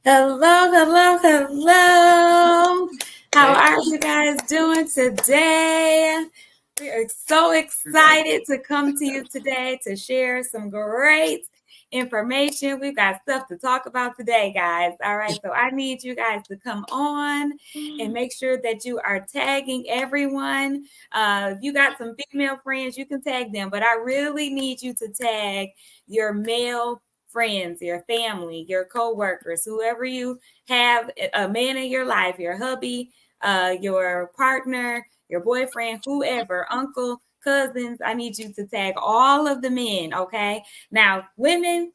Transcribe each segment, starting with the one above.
Hello, hello, hello. How Hey, are you guys doing today? We are so excited to come to you today to share some great information. We've got stuff to talk about today, guys. All right, so I need you guys to come on and make sure that you are tagging everyone. If you got some female friends, you can tag them, but I really need you to tag your male friends, your family, your co-workers, whoever you have, a man in your life, your hubby, your partner, your boyfriend, whoever, uncle, cousins. I need you to tag all of the men, okay? Now, women,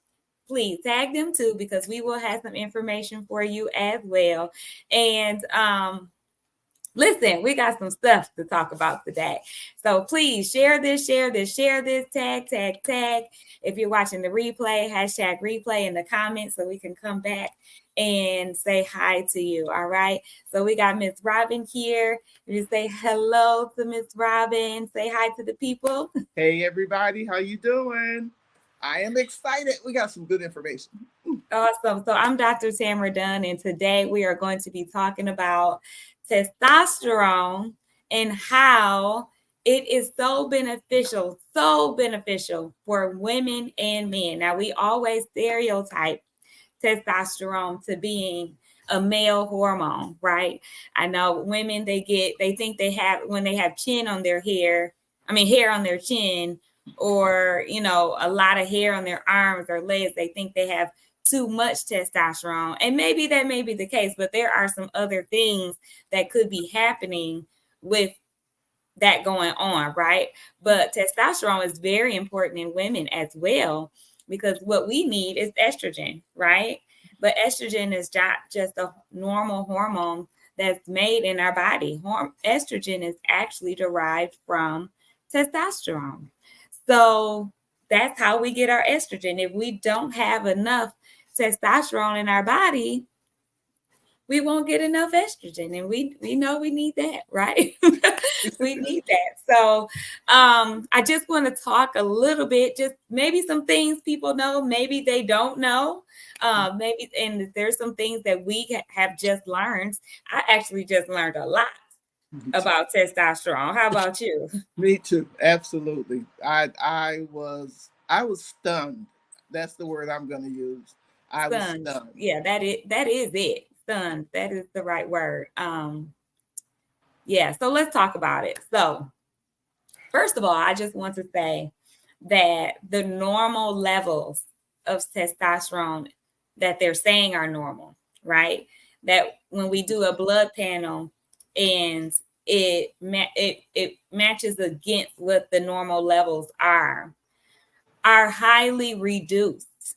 please tag them too, because we will have some information for you as well. And listen, we got some stuff to talk about today. So please share this, tag, tag, tag. If you're watching the replay, hashtag replay in the comments so we can come back and say hi to you. All right. So we got Miss Robin here. You say hello to Miss Robin. Say hi to the people. hey, everybody, how you doing? I am excited. We got some good information. Awesome. So I'm Dr. Tamara Dunn, and today we are going to be talking about testosterone and how it is so beneficial for women and men. Now, we always stereotype testosterone to being a male hormone, right? I know women, they think they have, when they have hair on their chin, or, a lot of hair on their arms or legs, they think they have too much testosterone. And maybe that may be the case, but there are some other things that could be happening with that going on, right? But testosterone is very important in women as well, because what we need is estrogen, right? But estrogen is just a normal hormone that's made in our body. Estrogen is actually derived from testosterone. So that's how we get our estrogen. If we don't have enough testosterone in our body, we won't get enough estrogen, and we know we need that, right? We need that. So I just want to talk a little bit, just maybe some things people know, maybe they don't know, maybe, and there's some things that we have just learned. I actually just learned a lot about testosterone. How about you? Me too. Absolutely. I was stunned. That's the word I'm going to use. I was Stunned. stunned. Yeah, that is it. Stunned. That is the right word. Yeah, so let's talk about it. So first of all, I just want to say that the normal levels of testosterone that they're saying are normal, right? That when we do a blood panel and it matches against what the normal levels are highly reduced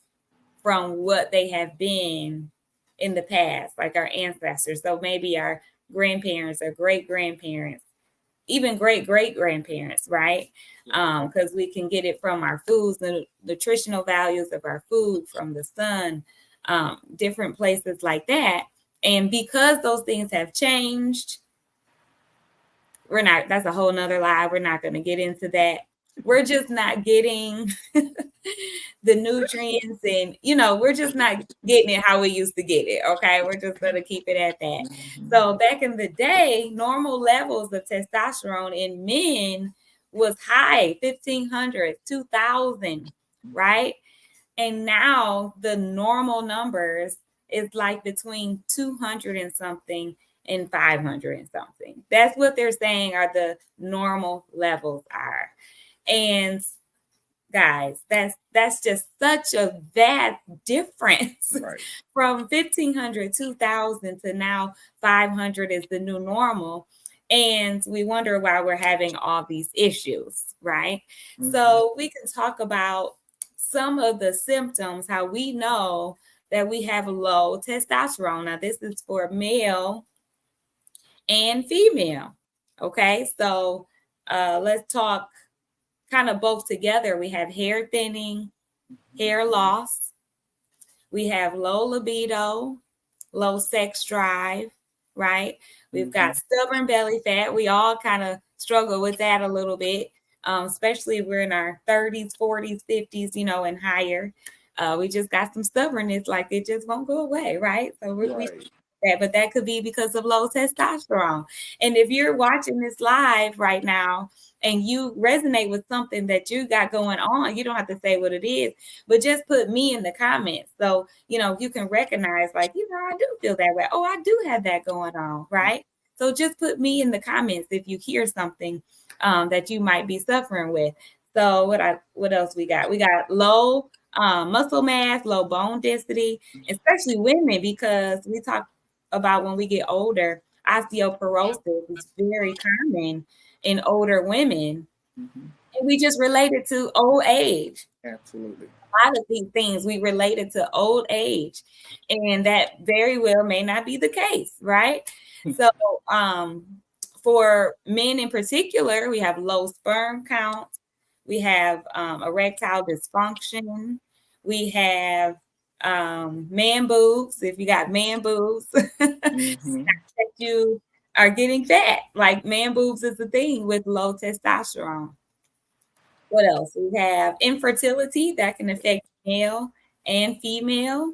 from what they have been in the past, like our ancestors. So maybe our grandparents or great grandparents, even great great grandparents, right? Because we can get it from our foods, the nutritional values of our food, from the sun, different places like that. And because those things have changed, that's a whole nother lie. We're not going to get into that. We're just not getting the nutrients, and we're just not getting it how we used to get it. Okay, we're just going to keep it at that. So back in the day, normal levels of testosterone in men was high, 1,500, 2,000, right? And now the normal numbers is like between 200 and something and 500 and something. That's what they're saying are the normal levels are. And guys, that's just such a vast difference, Right. from 1,500, 2,000 to now 500 is the new normal. And we wonder why we're having all these issues, right? Mm-hmm. So we can talk about some of the symptoms, how we know that we have low testosterone. Now, this is for male and female. Okay, so let's talk kind of both together. We have hair thinning, hair loss, we have low libido, low sex drive, right? We've got stubborn belly fat. We all kind of struggle with that a little bit, especially if we're in our 30s, 40s, 50s, and higher. We just got some stubbornness, like it just won't go away, right? So we that, but that could be because of low testosterone. And if you're watching this live right now and you resonate with something that you got going on, you don't have to say what it is, but just put me in the comments. So, you can recognize, like, I do feel that way. Oh, I do have that going on, right? So just put me in the comments if you hear something that you might be suffering with. So what else we got? We got low muscle mass, low bone density, especially women, because we talk about when we get older, osteoporosis is very common in older women. And we just relate it to old age. Absolutely. A lot of these things we relate it to old age, and that very well may not be the case, right? So for men in particular, we have low sperm count, we have erectile dysfunction, we have man boobs. If you got man boobs, that you are getting fat. Like man boobs is the thing with low testosterone. What else? We have infertility that can affect male and female.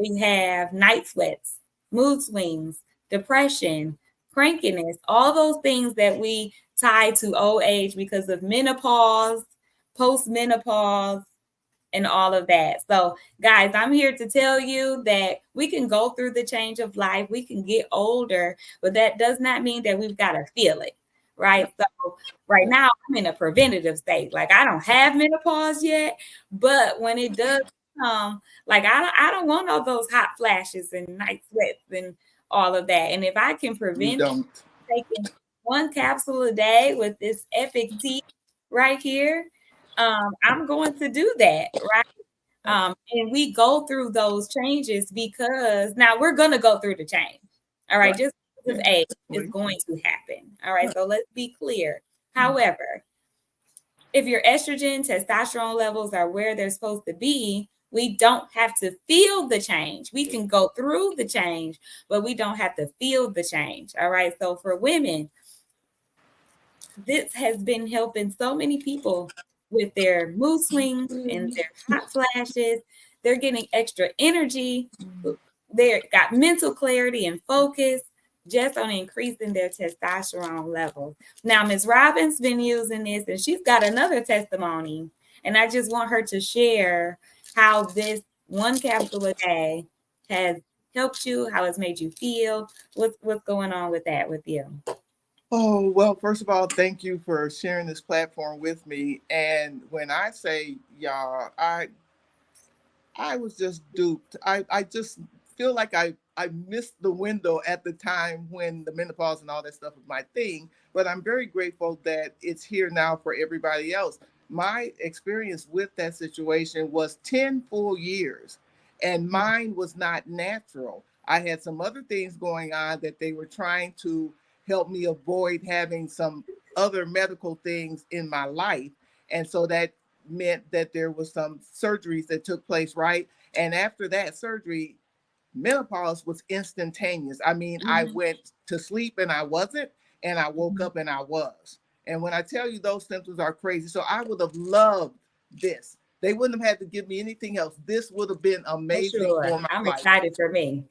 We have night sweats, mood swings, depression, crankiness, all those things that we tie to old age because of menopause, post-menopause, and all of that. So, guys, I'm here to tell you that we can go through the change of life. We can get older, but that does not mean that we've got to feel it, right? So right now, I'm in a preventative state. Like, I don't have menopause yet, but when it does come, like, I don't want all those hot flashes and night sweats and all of that. And if I can prevent taking one capsule a day with this epic tea right here, I'm going to do that, right? And we go through those changes because now we're going to go through the change. All right. Just because age is going to happen. All right. So let's be clear. However, if your estrogen, testosterone levels are where they're supposed to be, we don't have to feel the change. We can go through the change, but we don't have to feel the change. All right. So for women, this has been helping so many people with their mood swings and their hot flashes. They're getting extra energy. They've got mental clarity and focus just on increasing their testosterone levels. Now, Ms. Robin's been using this, and she's got another testimony. And I just want her to share how this one capsule a day has helped you, how it's made you feel. What's going on with that with you? Oh, well, first of all, thank you for sharing this platform with me. And when I say y'all, I was just duped. I just feel like I missed the window at the time when the menopause and all that stuff was my thing. But I'm very grateful that it's here now for everybody else. My experience with that situation was 10 full years, and mine was not natural. I had some other things going on that they were trying to help me avoid having some other medical things in my life. And so that meant that there was some surgeries that took place, right? And after that surgery, menopause was instantaneous. I mean, I went to sleep and I wasn't, and I woke up and I was. And when I tell you those symptoms are crazy, so I would have loved this. They wouldn't have had to give me anything else. This would have been amazing for my life. I'm excited for me.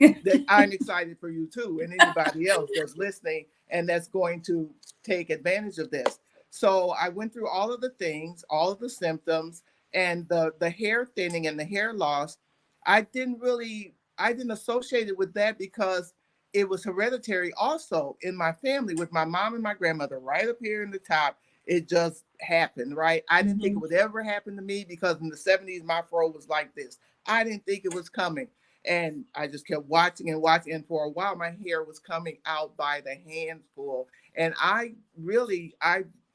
I'm excited for you too, and anybody else that's listening and that's going to take advantage of this. So I went through all of the things, all of the symptoms, and the hair thinning and the hair loss. I didn't associate it with that because it was hereditary also in my family with my mom and my grandmother right up here in the top. It just happened, right? I didn't think it would ever happen to me because in the 70s, my fro was like this. I didn't think it was coming. And I just kept watching and watching. And for a while, my hair was coming out by the handful. And I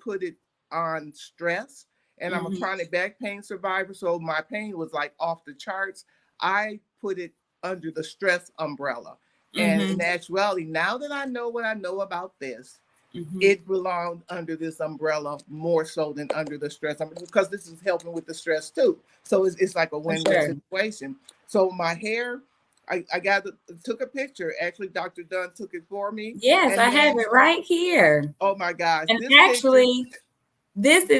put it on stress. And I'm a chronic back pain survivor. So my pain was like off the charts. I put it under the stress umbrella. And in actuality, now that I know what I know about this, it belonged under this umbrella more so than under the stress umbrella, because this is helping with the stress too. So it's like a win-win situation. So my hair, I took a picture. Actually, Dr. Dunn took it for me. Yes, I have it right here. Oh my gosh. And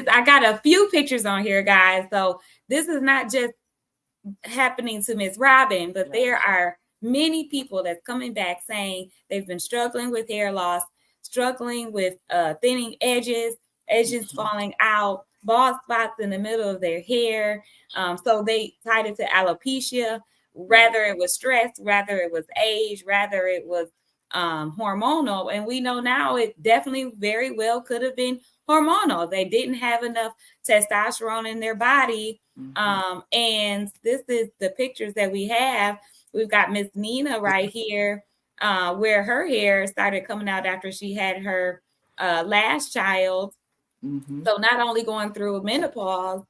I got a few pictures on here, guys. So this is not just happening to Miss Robin, but Right. there are many people that's coming back saying they've been struggling with hair loss, struggling with thinning edges, edges falling out, bald spots in the middle of their hair. So they tied it to alopecia, rather it was stress, rather it was age, rather it was hormonal. And we know now it definitely very well could have been hormonal. They didn't have enough testosterone in their body. And this is the pictures that we have. We've got Miss Nina right here, where her hair started coming out after she had her last child. So not only going through menopause,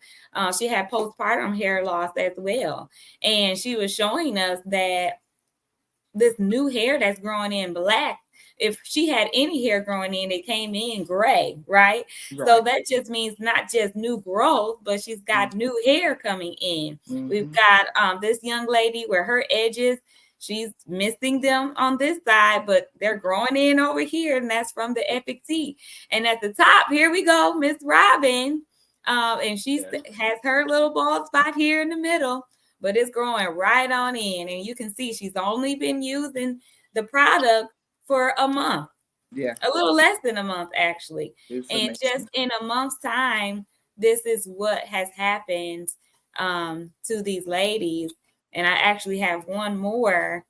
she had postpartum hair loss as well. And she was showing us that this new hair that's growing in black, if she had any hair growing in, it came in gray, right? So that just means not just new growth, but she's got new hair coming in. We've got this young lady where her edges, she's missing them on this side, but they're growing in over here, and that's from the Epic Tea. And at the top, here we go, Miss Robin. And she has her little bald spot here in the middle, but it's growing right on in. And you can see she's only been using the product for a month. Yeah. A little less than a month, actually. It's and amazing. Just in a month's time, this is what has happened to these ladies. And I actually have one more.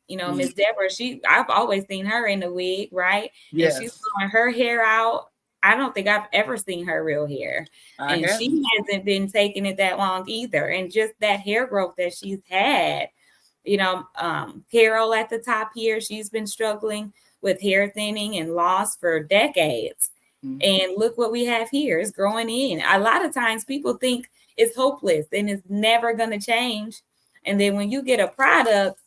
You know, Miss Deborah, I've always seen her in the wig, right? Yes. And she's growing her hair out. I don't think I've ever seen her real hair. And she hasn't been taking it that long either. And just that hair growth that she's had, you know, Carol at the top here, she's been struggling with hair thinning and loss for decades. And look what we have here. It's growing in. A lot of times people think it's hopeless and it's never going to change. And then when you get a product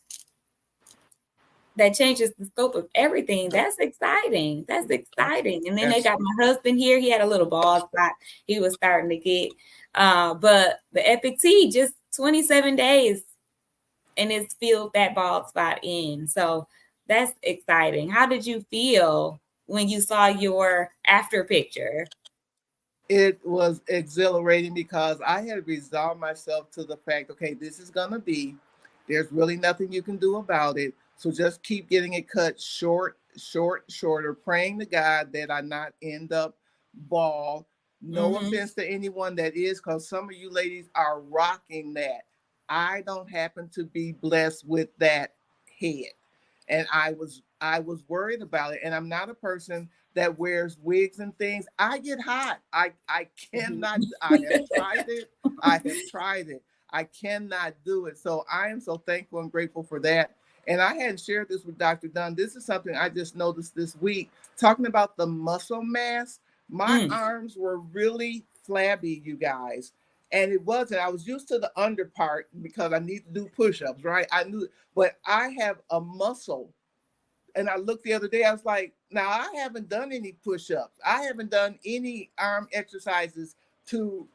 that changes the scope of everything, that's exciting. That's exciting. And then they got my husband here. He had a little bald spot he was starting to get. But the Epic Tea, just 27 days, and it's filled that bald spot in. So that's exciting. How did you feel when you saw your after picture? It was exhilarating because I had resolved myself to the fact, okay, this is going to be, there's really nothing you can do about it. So just keep getting it cut shorter, praying to God that I not end up bald. No offense to anyone that is, because some of you ladies are rocking that. I don't happen to be blessed with that head. And I was worried about it. And I'm not a person that wears wigs and things. I get hot. I cannot, I have tried it. I cannot do it. So I am so thankful and grateful for that. And I hadn't shared this with Dr. Dunn. This is something I just noticed this week, talking about the muscle mass. My arms were really flabby, you guys. And it wasn't. I was used to the under part because I need to do push-ups, right? I knew, but I have a muscle. And I looked the other day, I was like, now I haven't done any push-ups. I haven't done any arm exercises to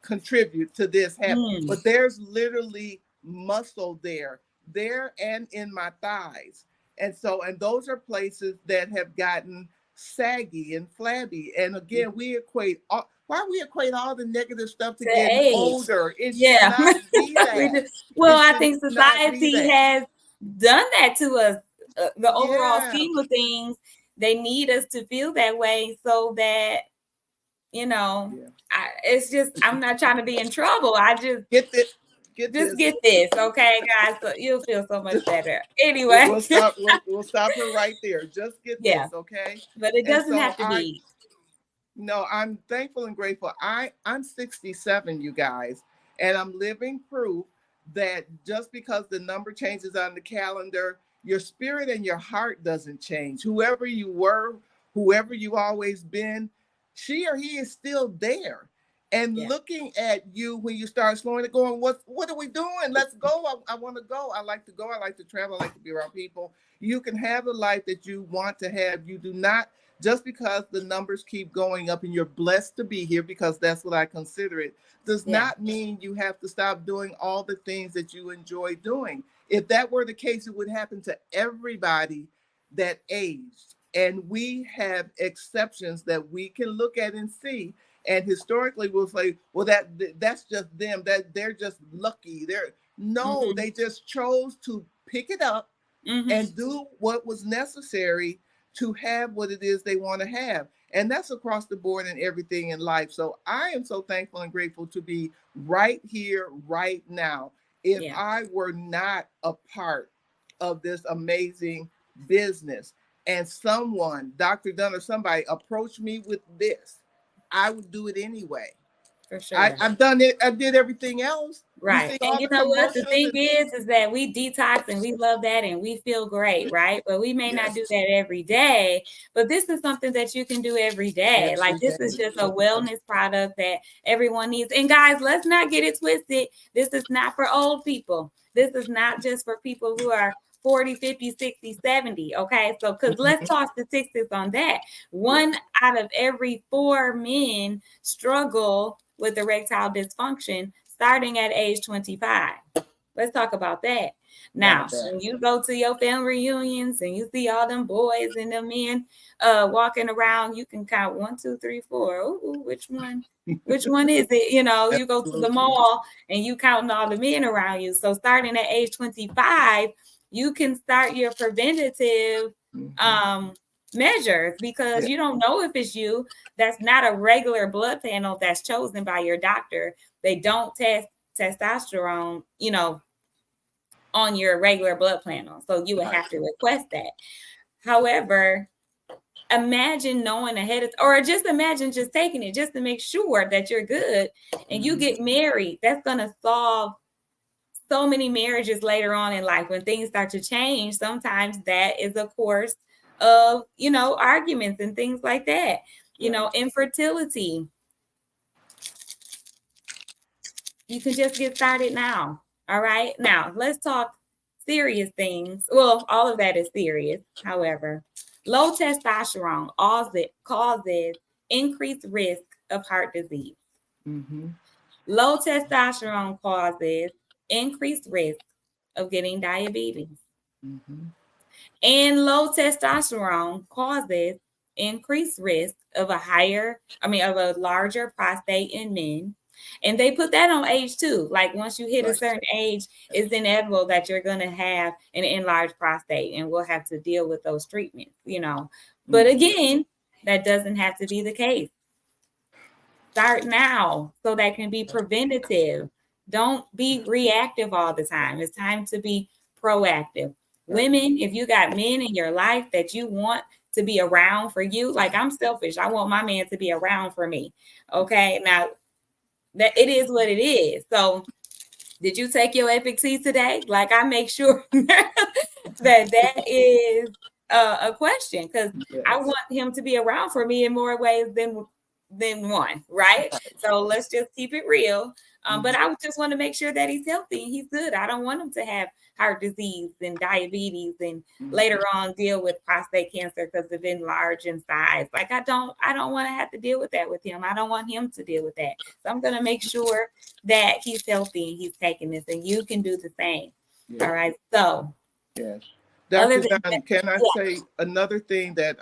contribute to this happening. But there's literally muscle there and in my thighs. And so, and those are places that have gotten saggy and flabby. And again, we equate all the negative stuff to getting older. It should not be that. Well, I think society has done that to us. The overall scheme of things, they need us to feel that way so that, you know, it's just, I'm not trying to be in trouble. I just get this. Get this, okay, guys? So you'll feel so much better. Anyway, we'll stop her right there. Just get this, okay? But it doesn't have to be. No, I'm thankful and grateful. I'm 67, you guys, and I'm living proof that just because the number changes on the calendar, your spirit and your heart doesn't change. Whoever you were, whoever you always been, she or he is still there. And looking at you when you start slowing it, going, what are we doing? Let's go. I want to go. I like to go. I like to travel. I like to be around people. You can have the life that you want to have. You do not, just because the numbers keep going up and you're blessed to be here, because that's what I consider it, does not mean you have to stop doing all the things that you enjoy doing. If that were the case, it would happen to everybody that aged. And we have exceptions that we can look at and see. And historically, we'll say, well, that's just them. That they're just lucky. No, they just chose to pick it up and do what was necessary to have what it is they want to have. And that's across the board in everything in life. So I am so thankful and grateful to be right here, right now. If I were not a part of this amazing business and someone, Dr. Dunn or somebody, approached me with this, I would do it anyway. For sure. I've done it. I did everything else. Right. And you know what? The thing is that we detox and we love that and we feel great, right? But we may not do that every day. But this is something that you can do every day. Like this is just a wellness product that everyone needs. And guys, let's not get it twisted. This is not for old people. This is not just for people who are 40, 50, 60, 70. Okay. So because let's talk statistics on that. 1 out of every 4 men struggle with erectile dysfunction starting at age 25. Let's talk about that. Now, when you go to your family reunions and you see all them boys and them men walking around, you can count 1, 2, 3, 4. Ooh, which one? Which one is it? You know, you go to the mall and you counting all the men around you. So starting at age 25, you can start your preventative measures because you don't know if it's you. That's not a regular blood panel that's chosen by your doctor. They don't test testosterone, you know, on your regular blood panel. So you would have to request that. However, imagine knowing ahead of, or just imagine just taking it just to make sure that you're good and you get married. That's going to solve so many marriages later on in life when things start to change. Sometimes that is a course of, you know, arguments and things like that, you know, infertility. You can just get started now. All right. Now let's talk serious things. Well, all of that is serious. However, low testosterone causes increased risk of heart disease. Low testosterone causes increased risk of getting diabetes. And low testosterone causes increased risk of a larger prostate in men. And they put that on age too. Like once you hit a certain age, it's inevitable that you're going to have an enlarged prostate and we'll have to deal with those treatments, you know. But again, that doesn't have to be the case. Start now so that can be preventative. Don't be reactive all the time. It's time to be proactive. Women, if you got men in your life that you want to be around for you, like I'm selfish. I want my man to be around for me. Okay. Now, that it is what it is. So did you take your Epic Tea today? Like I make sure that is a question because I want him to be around for me in more ways than one, right? So let's just keep it real. But I just want to make sure that he's healthy and he's good. I don't want him to have heart disease and diabetes and later on deal with prostate cancer because of enlarged in size. Like I don't want to have to deal with that with him. I don't want him to deal with that. So I'm going to make sure that he's healthy and he's taking this and you can do the same. All right. So Dr. Dunn, can I say another thing that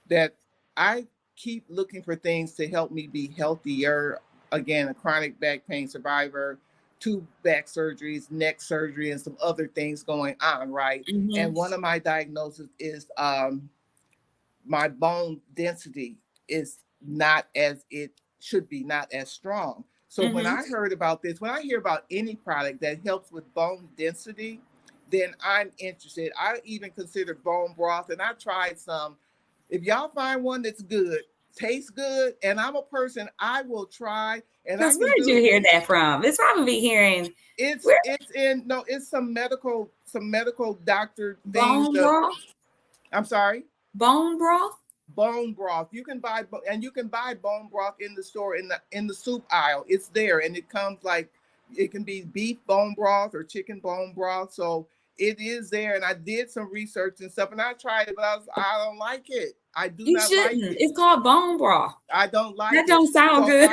that I keep looking for things to help me be healthier. Again, a chronic back pain survivor, 2 back surgeries, neck surgery, and some other things going on, right? And one of my diagnoses is my bone density is not as it should be, not as strong. So when I heard about this, when I hear about any product that helps with bone density, then I'm interested. I even considered bone broth, and I tried some. If y'all find one that's good, tastes good, and I'm a person, I will try. And where did you hear that from? It's probably hearing. It's some medical doctor things. Bone broth. I'm sorry. Bone broth. Bone broth. You can buy bone broth in the store in the soup aisle. It's there, and it comes like it can be beef bone broth or chicken bone broth. So it is there, and I did some research and stuff, and I tried it, but I don't like it. I do not like it. It's called bone broth. I don't like it. That don't sound good.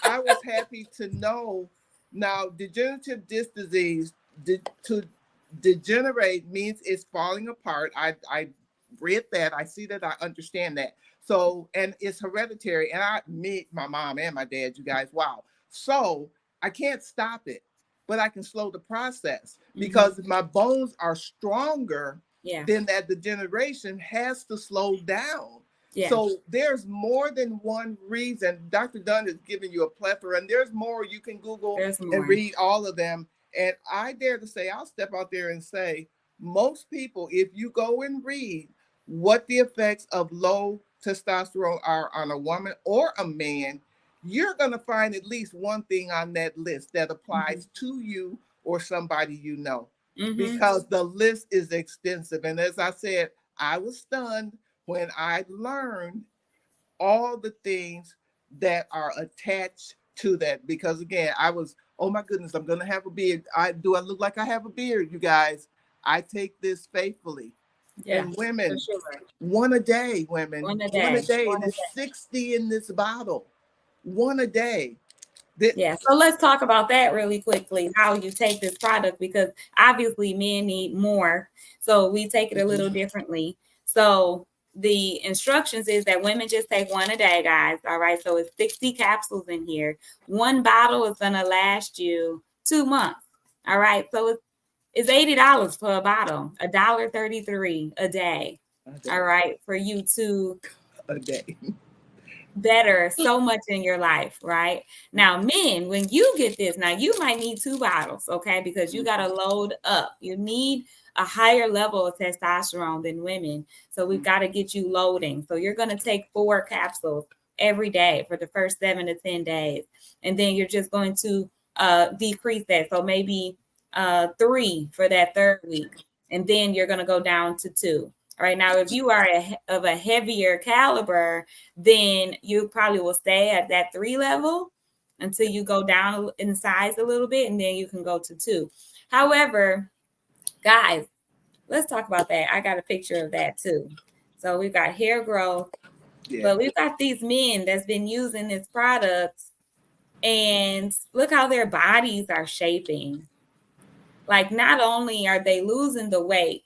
I was happy to know. Now, degenerative disc disease, to degenerate means it's falling apart. I read that. I see that. I understand that. So, and it's hereditary. And my mom and my dad, you guys, wow. So I can't stop it, but I can slow the process because my bones are stronger. Yeah. Then that degeneration has to slow down. Yeah. So there's more than one reason. Dr. Dunn is giving you a plethora, and there's more. You can Google and read all of them. And I dare to say, I'll step out there and say, most people, if you go and read what the effects of low testosterone are on a woman or a man, you're going to find at least one thing on that list that applies to you or somebody you know, because the list is extensive. And as I said, I was stunned when I learned all the things that are attached to that. Because again, I was, oh my goodness, I'm going to have a beard. I look like I have a beard, you guys? I take this faithfully. Yeah, and women, sure. One a day, women. One a day. And it's 60 in this bottle. One a day. Yeah, so let's talk about that really quickly, how you take this product, because obviously men need more. So we take it a little differently. So the instructions is that women just take one a day, guys. All right. So it's 60 capsules in here. One bottle is going to last you 2 months. All right. So it's $80 for a bottle, $1.33 a day. All right. For you to a day better so much in your life, right? Now, men, when you get this, now you might need 2 bottles, okay? Because you got to load up. You need a higher level of testosterone than women. So we've got to get you loading. So you're going to take 4 capsules every day for the first 7 to 10 days. And then you're just going to decrease that. So maybe 3 for that 3rd week. And then you're going to go down to 2. All right. Now, if you are of a heavier caliber, then you probably will stay at that 3 level until you go down in size a little bit, and then you can go to 2. However, guys, let's talk about that. I got a picture of that too. So we've got hair growth, but we've got these men that's been using this product, and look how their bodies are shaping. Like, not only are they losing the weight,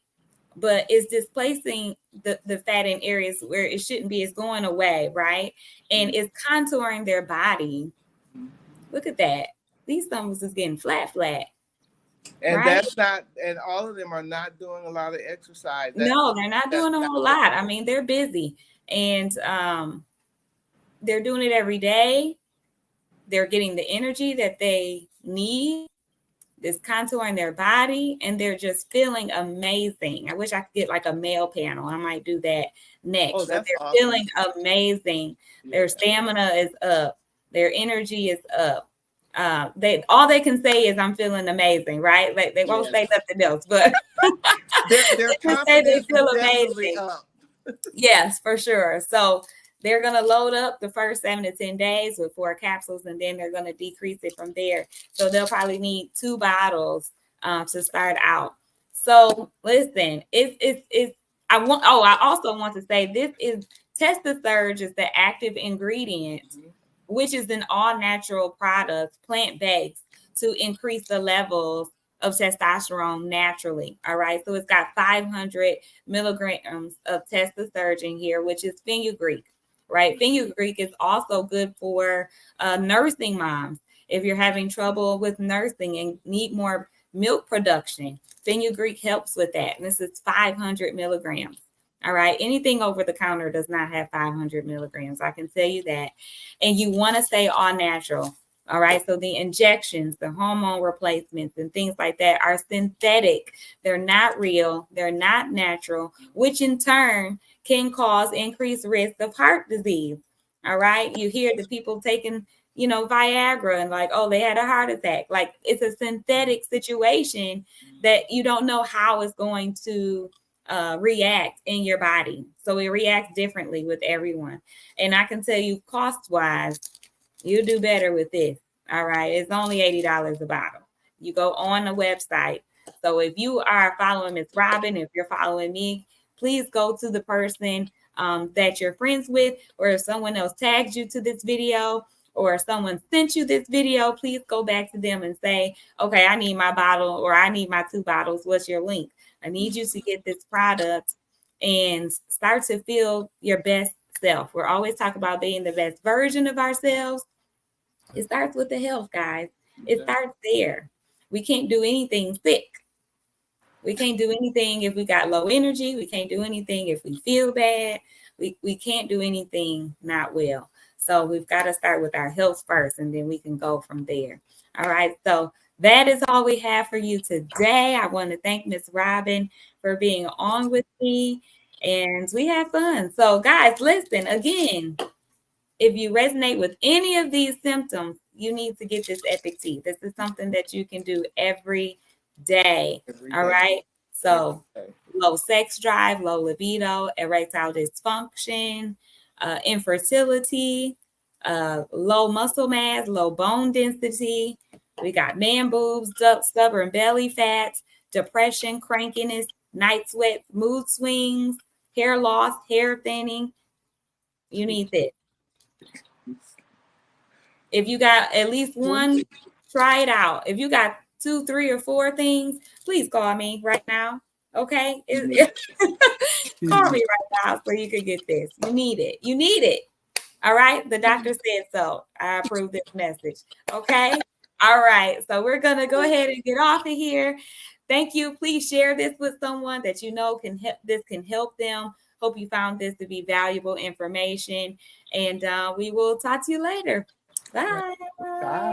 but it's displacing the fat in areas where it shouldn't be. It's going away, right? And it's contouring their body. Look at that. These stomachs is getting flat. And right? That's not, and all of them are not doing a lot of exercise. No, they're not doing a whole lot. I mean, they're busy, and they're doing it every day. They're getting the energy that they need. It's contouring their body, and they're just feeling amazing. I wish I could get like a male panel. I might do that next. Oh, but they're awesome. Feeling amazing. Yeah. Their stamina is up. Their energy is up. All they can say is I'm feeling amazing, right? Like they won't say nothing else, but their confidence they feel amazing. Up. Yes, for sure. So they're going to load up the first 7 to 10 days with 4 capsules, and then they're going to decrease it from there. So they'll probably need 2 bottles to start out. So listen, I also want to say this is TestaSurge is the active ingredient, which is an all-natural product, plant-based, to increase the levels of testosterone naturally. All right. So it's got 500 milligrams of TestaSurge in here, which is fenugreek. Right. Fenugreek is also good for nursing moms. If you're having trouble with nursing and need more milk production, fenugreek helps with that. And this is 500 milligrams. All right. Anything over the counter does not have 500 milligrams. I can tell you that. And you want to stay all natural. All right. So the injections, the hormone replacements and things like that are synthetic. They're not real. They're not natural, which in turn can cause increased risk of heart disease. All right. You hear the people taking, Viagra and like, oh, they had a heart attack. Like, it's a synthetic situation that you don't know how it's going to react in your body. So it reacts differently with everyone. And I can tell you cost wise, you do better with this. All right. It's only $80 a bottle. You go on the website. So if you are following Miss Robin, if you're following me, please go to the person that you're friends with, or if someone else tags you to this video, or someone sent you this video, please go back to them and say, okay, I need my bottle, or I need my 2 bottles. What's your link? I need you to get this product and start to feel your best self. We're always talking about being the best version of ourselves. It starts with the health, guys. It starts there. We can't do anything sick. We can't do anything if we got low energy. We can't do anything if we feel bad. We can't do anything not well. So we've got to start with our health first, and then we can go from there. All right. So that is all we have for you today. I want to thank Miss Robin for being on with me, and we had fun. So, guys, listen again. If you resonate with any of these symptoms, you need to get this Epic Tea. This is something that you can do every day. All right. So low sex drive, low libido, erectile dysfunction, infertility, low muscle mass, low bone density. We got man boobs, stubborn belly fat, depression, crankiness, night sweats, mood swings, hair loss, hair thinning. You need this. If you got at least one, try it out. If you got 2, 3, or 4 things, please call me right now. Okay? Call me right now so you can get this. You need it. You need it. All right? The doctor said so. I approve this message. Okay? All right. So we're going to go ahead and get off of here. Thank you. Please share this with someone that you know can help. This can help them. Hope you found this to be valuable information. And we will talk to you later. Bye. Bye.